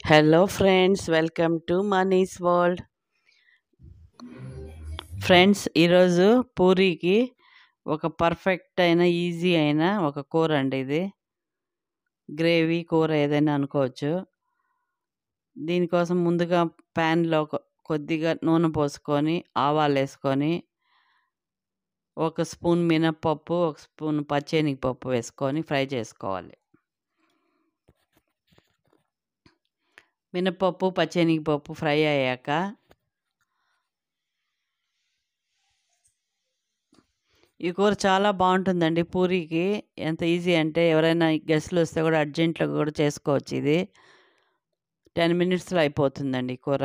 Hello friends, welcome to Mani's world. Friends, ఈరోజు పూరీకి ఒక పర్ఫెక్ట్ అయిన ఈజీ అయిన ఒక కూర అండి. ఇది గ్రేవీ కూర ఏదైనా అనుకోవచ్చు. దీనికోసం ముందుగా ప్యాన్లో కొద్దిగా నూనె పోసుకొని ఆవాలు వేసుకొని ఒక స్పూన్ మినప్పప్పు, ఒక స్పూన్ పచ్చెనగపప్పు వేసుకొని ఫ్రై చేసుకోవాలి. మినప్పప్పు, పచ్చెనగపప్పు ఫ్రై అయ్యాక ఈ కూర చాలా బాగుంటుందండి. పూరీకి ఎంత ఈజీ అంటే ఎవరైనా గెస్ట్లు వస్తే కూడా అర్జెంట్లో కూడా చేసుకోవచ్చు. ఇది 10 మినిట్స్లో అయిపోతుందండి కూర.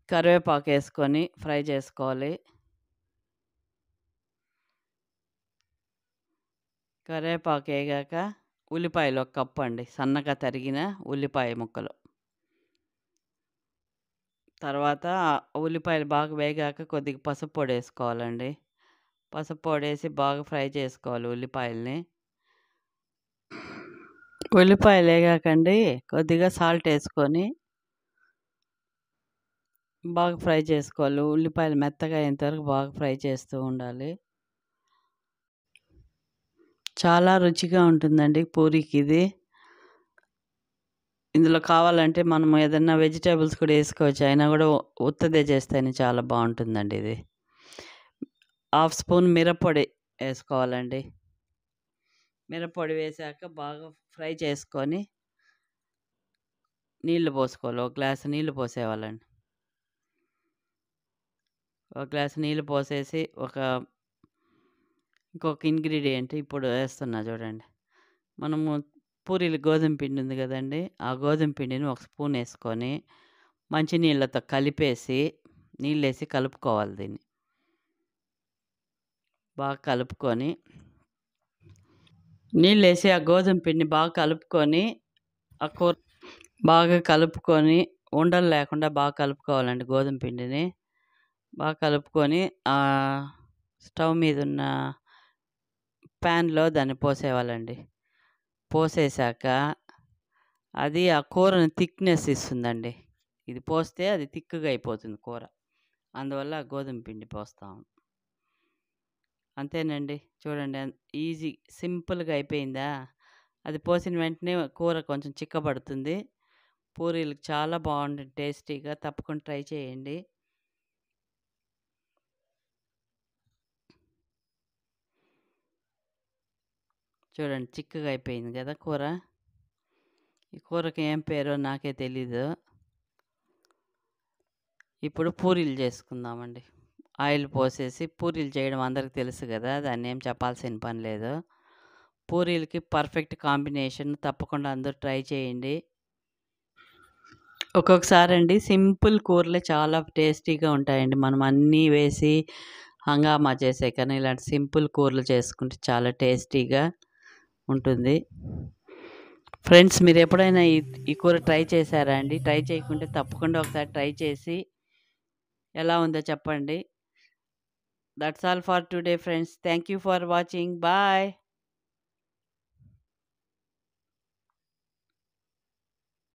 కరివేపాకు వేసుకొని ఫ్రై చేసుకోవాలి. కరివేపాకు వేగాక ఉల్లిపాయలు 1 కప్పు అండి, సన్నగా తరిగిన ఉల్లిపాయ ముక్కలు. తర్వాత ఉల్లిపాయలు బాగా వేగాక కొద్దిగా పసుపు పొడి వేసుకోవాలండి. పసుపు పొడి వేసి బాగా ఫ్రై చేసుకోవాలి ఉల్లిపాయల్ని. ఉల్లిపాయలు వేగాకండి కొద్దిగా సాల్ట్ వేసుకొని బాగా ఫ్రై చేసుకోవాలి. ఉల్లిపాయలు మెత్తగా అయ్యేంతవరకు బాగా ఫ్రై చేస్తూ ఉండాలి. చాలా రుచిగా ఉంటుందండి పూరీకి ఇది. ఇందులో కావాలంటే మనం ఏదైనా వెజిటేబుల్స్ కూడా వేసుకోవచ్చు, అయినా కూడా ఉత్తదే చేస్తేనే చాలా బాగుంటుందండి. ఇది 1/2 స్పూన్ మిరప్పొడి వేసుకోవాలండి. మిరప్పొడి వేసాక బాగా ఫ్రై చేసుకొని నీళ్లు పోసుకోవాలి. 1 గ్లాసు నీళ్లు పోసేవాళ్ళండి. 1 గ్లాసు నీళ్లు పోసేసి ఇంకొక ఇంగ్రీడియంట్ ఇప్పుడు వేస్తున్నా చూడండి. మనము పూరీలు గోధుమ పిండి ఉంది కదండి, ఆ గోధుమ పిండిని 1 స్పూన్ వేసుకొని మంచినీళ్ళతో కలిపేసి నీళ్ళేసి కలుపుకోవాలి. దీన్ని బాగా కలుపుకొని నీళ్ళేసి ఆ గోధుమ పిండిని బాగా కలుపుకొని ఆ కూర బాగా కలుపుకొని ఉండలు లేకుండా బాగా కలుపుకోవాలండి. గోధుమ పిండిని బాగా కలుపుకొని స్టవ్ మీద ఉన్న ప్యాన్లో దాన్ని పోసేవాళ్ళండి. పోసేసాక అది ఆ కూరని థిక్నెస్ ఇస్తుందండి. ఇది పోస్తే అది థిక్గా అయిపోతుంది కూర, అందువల్ల గోధుమ పిండి పోస్తాము. అంతేనండి, చూడండి ఈజీ సింపుల్గా అయిపోయిందా. అది పోసిన వెంటనే కూర కొంచెం చిక్కబడుతుంది. పూరీలకు చాలా బాగుంటుంది, టేస్టీగా. తప్పకుండా ట్రై చేయండి. చూడండి చిక్కగా అయిపోయింది కదా కూర. ఈ కూరకి ఏం పేరో నాకే తెలీదు. ఇప్పుడు పూరీలు చేసుకుందామండి. ఆయిల్ పోసేసి పూరీలు చేయడం అందరికి తెలుసు కదా, దాన్ని ఏం చెప్పాల్సిన పని లేదు. పూరీలకి పర్ఫెక్ట్ కాంబినేషన్, తప్పకుండా అందరూ ట్రై చేయండి. ఒక్కొక్కసారి అండి సింపుల్ కూరలే చాలా టేస్టీగా ఉంటాయండి. మనం అన్నీ వేసి హంగామా చేసే కన్నా ఇలాంటి సింపుల్ కూరలు చేసుకుంటే చాలా టేస్టీగా ఉంటుంది. ఫ్రెండ్స్, మీరు ఎప్పుడైనా ఈ కూర ట్రై చేశారా అండి? ట్రై చేయకుంటే తప్పకుండా ఒకసారి ట్రై చేసి ఎలా ఉందో చెప్పండి. That's all for today friends. Thank you for watching. Bye.